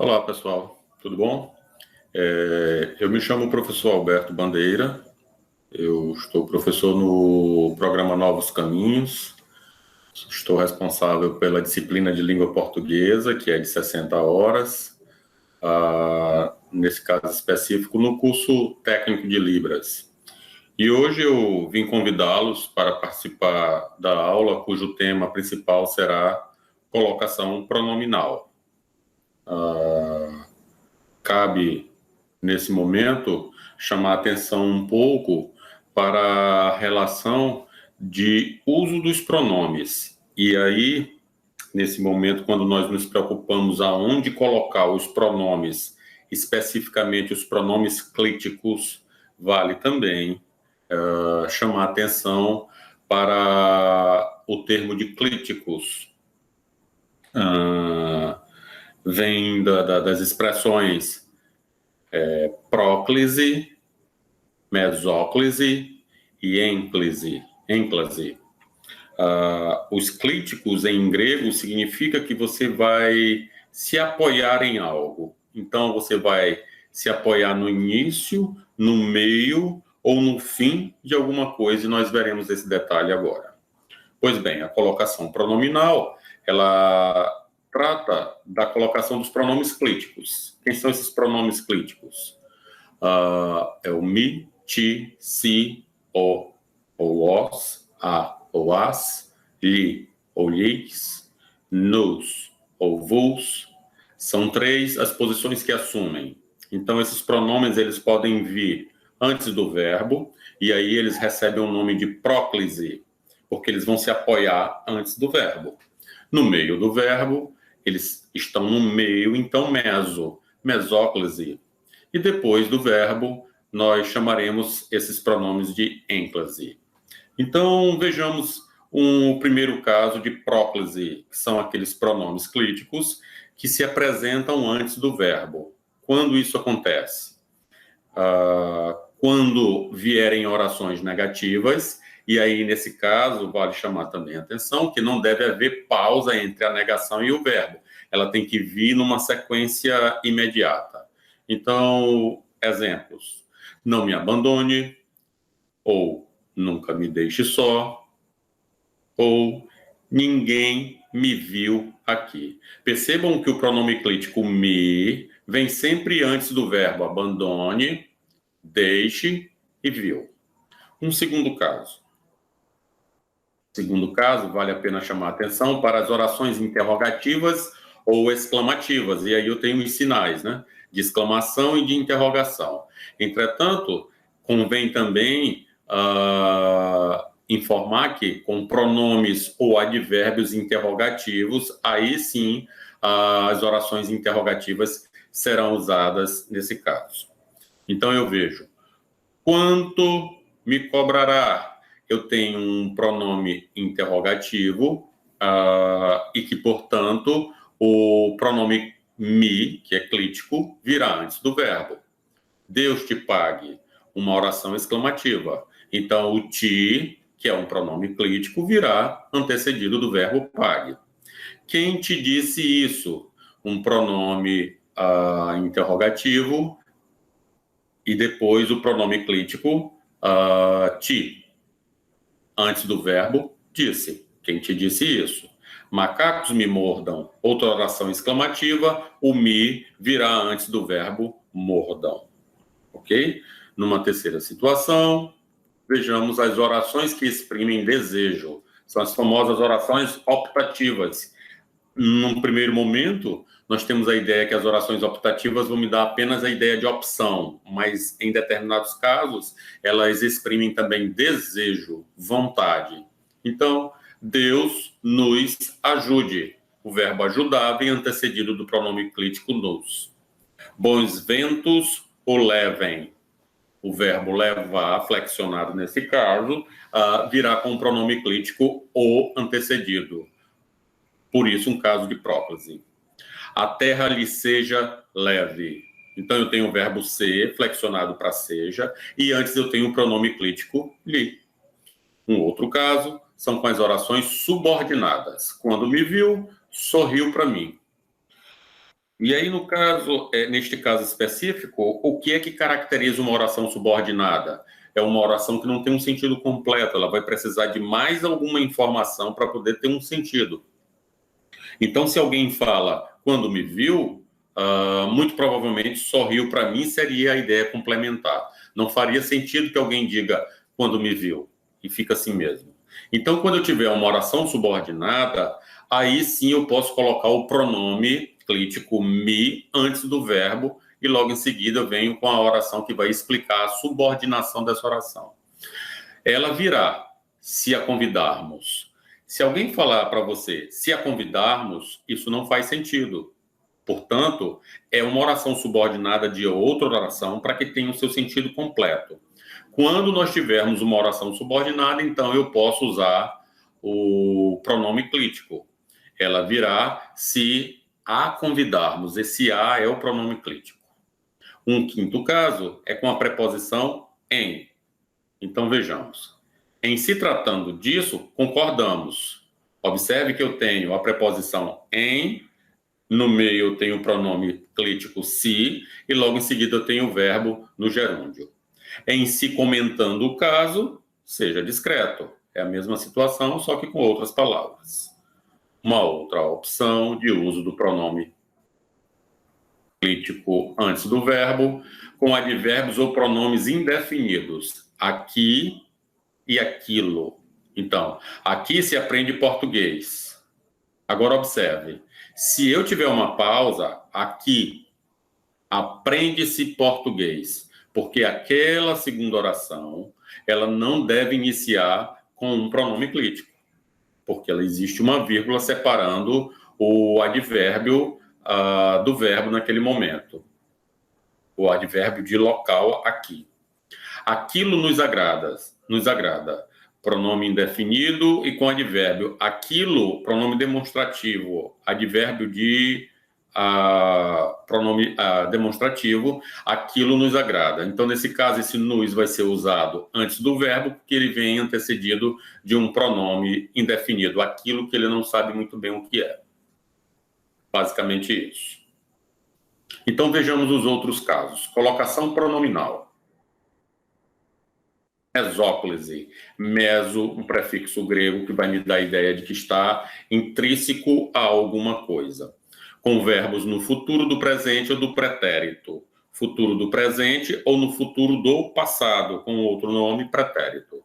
Olá, pessoal. Tudo bom? Eu me chamo professor Alberto Bandeira. Eu estou professor no programa Novos Caminhos. Estou responsável pela disciplina de língua portuguesa, que é de 60 horas. Nesse caso específico, no curso técnico de Libras. E hoje eu vim convidá-los para participar da aula, cujo tema principal será colocação pronominal. Cabe, nesse momento, chamar a atenção um pouco para a relação de uso dos pronomes. E aí, nesse momento, quando nós nos preocupamos aonde colocar os pronomes, especificamente os pronomes clíticos, vale também chamar a atenção para o termo de clíticos. Vem das expressões próclise, mesóclise e ênclase. Os clíticos em grego significa que você vai se apoiar em algo. Então, você vai se apoiar no início, no meio ou no fim de alguma coisa, e nós veremos esse detalhe agora. Pois bem, a colocação pronominal, ela trata da colocação dos pronomes clíticos. Quem são esses pronomes clíticos? É o mi, ti, si, o, ou os, a, ou as, li, ou lhes, nos, ou vos. São três as posições que assumem. Então, esses pronomes, eles podem vir antes do verbo, e aí eles recebem o nome de próclise, porque eles vão se apoiar antes do verbo. No meio do verbo, eles estão no meio, então mesóclise. E depois do verbo, nós chamaremos esses pronomes de ênclase. Então, vejamos um primeiro caso de próclise, que são aqueles pronomes clíticos que se apresentam antes do verbo. Quando isso acontece? Quando vierem orações negativas, e aí, nesse caso, vale chamar também a atenção que não deve haver pausa entre a negação e o verbo. Ela tem que vir numa sequência imediata. Então, exemplos. Não me abandone, ou nunca me deixe só, ou ninguém me viu aqui. Percebam que o pronome clítico me vem sempre antes do verbo abandone, deixe e viu. Um segundo caso. Segundo caso, vale a pena chamar a atenção para as orações interrogativas ou exclamativas. E aí eu tenho os sinais, né? De exclamação e de interrogação. Entretanto, convém também informar que com pronomes ou advérbios interrogativos, aí sim as orações interrogativas serão usadas nesse caso. Então eu vejo, quanto me cobrará? Eu tenho um pronome interrogativo e que, portanto, o pronome me, que é clítico, virá antes do verbo. Deus te pague, uma oração exclamativa. Então, o ti, que é um pronome clítico, virá antecedido do verbo pague. Quem te disse isso? Um pronome interrogativo e depois o pronome clítico ti. Antes do verbo, disse. Quem te disse isso? Macacos me mordam. Outra oração exclamativa, o me virá antes do verbo mordam. Ok? Numa terceira situação, vejamos as orações que exprimem desejo. São as famosas orações optativas. Num primeiro momento, nós temos a ideia que as orações optativas vão me dar apenas a ideia de opção, mas em determinados casos, elas exprimem também desejo, vontade. Então, Deus nos ajude. O verbo ajudar vem antecedido do pronome clítico nos. Bons ventos o levem. O verbo levar, flexionado nesse caso, virá com o pronome clítico o antecedido. Por isso, um caso de próclise. A terra lhe seja leve. Então, eu tenho o verbo ser, flexionado para seja, e antes eu tenho o pronome clítico lhe. Um outro caso são com as orações subordinadas. Quando me viu, sorriu para mim. E aí, no caso, neste caso específico, o que é que caracteriza uma oração subordinada? É uma oração que não tem um sentido completo, ela vai precisar de mais alguma informação para poder ter um sentido. Então, se alguém fala, quando me viu, muito provavelmente sorriu para mim seria a ideia complementar. Não faria sentido que alguém diga, quando me viu, e fica assim mesmo. Então, quando eu tiver uma oração subordinada, aí sim eu posso colocar o pronome clítico me antes do verbo e logo em seguida eu venho com a oração que vai explicar a subordinação dessa oração. Ela virá se a convidarmos. Se alguém falar para você, se a convidarmos, isso não faz sentido. Portanto, é uma oração subordinada de outra oração para que tenha o seu sentido completo. Quando nós tivermos uma oração subordinada, então eu posso usar o pronome clítico. Ela virá se a convidarmos. Esse a é o pronome clítico. Um quinto caso é com a preposição em. Então vejamos. Em se tratando disso, concordamos. Observe que eu tenho a preposição em, no meio eu tenho o pronome clítico se, e logo em seguida eu tenho o verbo no gerúndio. Em se comentando o caso, seja discreto. É a mesma situação, só que com outras palavras. Uma outra opção de uso do pronome clítico antes do verbo, com advérbios ou pronomes indefinidos. Aqui e aquilo. Então, aqui se aprende português. Agora observe, se eu tiver uma pausa, aqui aprende-se português, porque aquela segunda oração, ela não deve iniciar com um pronome clítico, porque ela existe uma vírgula separando o advérbio do verbo naquele momento. O advérbio de local aqui. Aquilo nos agrada. Pronome indefinido e com advérbio. Aquilo, pronome demonstrativo. Advérbio de pronome demonstrativo. Aquilo nos agrada. Então, nesse caso, esse nos vai ser usado antes do verbo, porque ele vem antecedido de um pronome indefinido. Aquilo que ele não sabe muito bem o que é. Basicamente isso. Então, vejamos os outros casos. Colocação pronominal. Mesóclise. Meso, um prefixo grego que vai me dar a ideia de que está intrínseco a alguma coisa. Com verbos no futuro do presente ou do pretérito. Futuro do presente ou no futuro do passado, com outro nome, pretérito.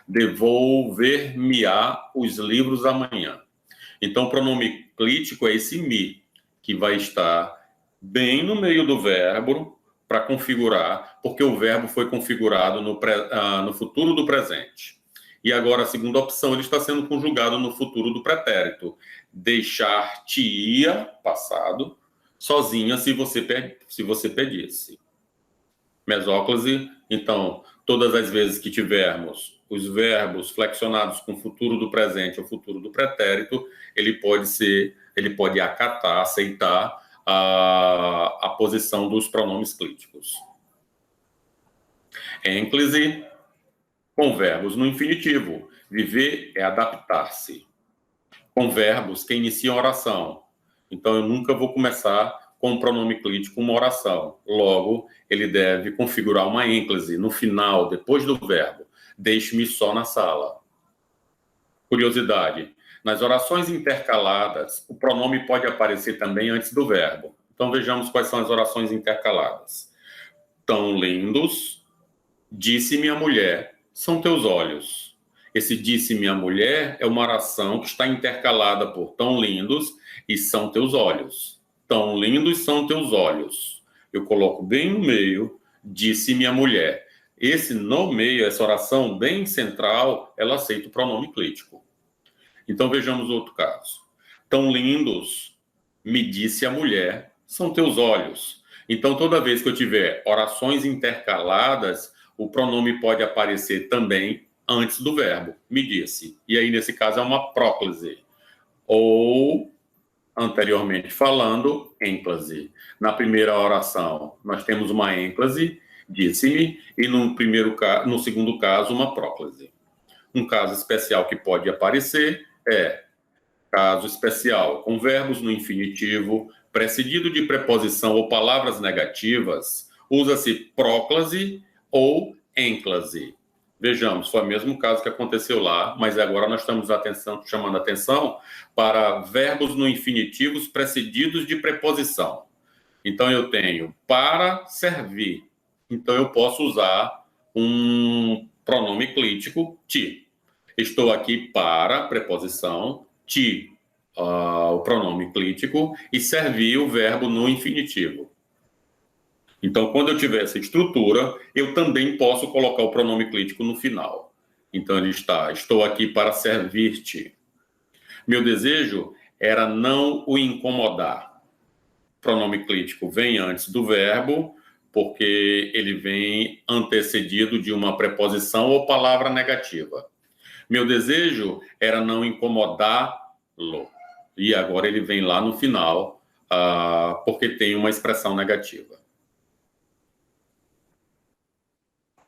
Devolver-me-á os livros amanhã. Então, o pronome clítico é esse me, que vai estar bem no meio do verbo, para configurar, porque o verbo foi configurado no futuro do presente. E agora, a segunda opção, ele está sendo conjugado no futuro do pretérito. Deixar-te-ia, passado, sozinha, se você pedisse. Mesóclise, então, todas as vezes que tivermos os verbos flexionados com o futuro do presente ou futuro do pretérito, ele pode acatar, aceitar a posição dos pronomes clíticos. Ênclise, com verbos no infinitivo. Viver é adaptar-se. Com verbos que iniciam oração. Então, eu nunca vou começar com o pronome clítico uma oração. Logo, ele deve configurar uma ênclise no final, depois do verbo. Deixe-me só na sala. Curiosidade. Nas orações intercaladas, o pronome pode aparecer também antes do verbo. Então, vejamos quais são as orações intercaladas. Tão lindos, disse minha mulher, são teus olhos. Esse disse minha mulher é uma oração que está intercalada por tão lindos e são teus olhos. Tão lindos são teus olhos. Eu coloco bem no meio, disse minha mulher. Esse no meio, essa oração bem central, ela aceita o pronome clítico. Então, vejamos outro caso. Tão lindos, me disse a mulher, são teus olhos. Então, toda vez que eu tiver orações intercaladas, o pronome pode aparecer também antes do verbo, me disse. E aí, nesse caso, é uma próclise. Ou, anteriormente falando, ênclase. Na primeira oração, nós temos uma ênclase, disse-me, e no segundo caso, uma próclise. Um caso especial que pode aparecer é caso especial com verbos no infinitivo, precedido de preposição ou palavras negativas, usa-se próclase ou ênclase. Vejamos, foi o mesmo caso que aconteceu lá, mas agora nós estamos chamando atenção para verbos no infinitivos precedidos de preposição. Então, eu tenho para servir. Então, eu posso usar um pronome clítico, ti. Estou aqui para, preposição, ti, o pronome clítico, e servir o verbo no infinitivo. Então, quando eu tiver essa estrutura, eu também posso colocar o pronome clítico no final. Então, ele está, estou aqui para servir-te. Meu desejo era não o incomodar. O pronome clítico vem antes do verbo, porque ele vem antecedido de uma preposição ou palavra negativa. Meu desejo era não incomodá-lo. E agora ele vem lá no final, porque tem uma expressão negativa.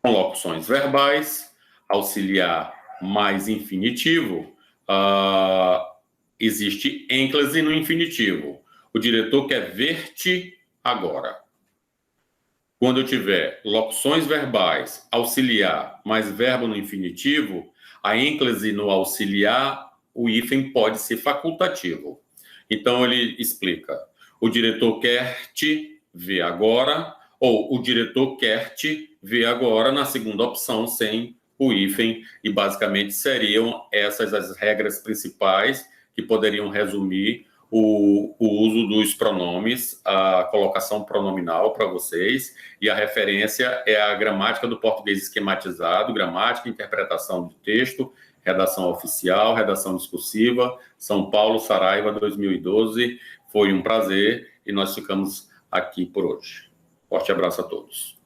Com locuções verbais, auxiliar mais infinitivo, existe ênclase no infinitivo. O diretor quer ver-te agora. Quando eu tiver locuções verbais, auxiliar mais verbo no infinitivo, a ênclase no auxiliar, o hífen pode ser facultativo. Então, ele explica: o diretor quer te ver agora, ou o diretor quer te ver agora, na segunda opção, sem o hífen, e basicamente seriam essas as regras principais que poderiam resumir o uso dos pronomes, a colocação pronominal para vocês, e a referência é a gramática do português esquematizado, gramática, interpretação do texto, redação oficial, redação discursiva, São Paulo, Saraiva, 2012. Foi um prazer e nós ficamos aqui por hoje. Forte abraço a todos.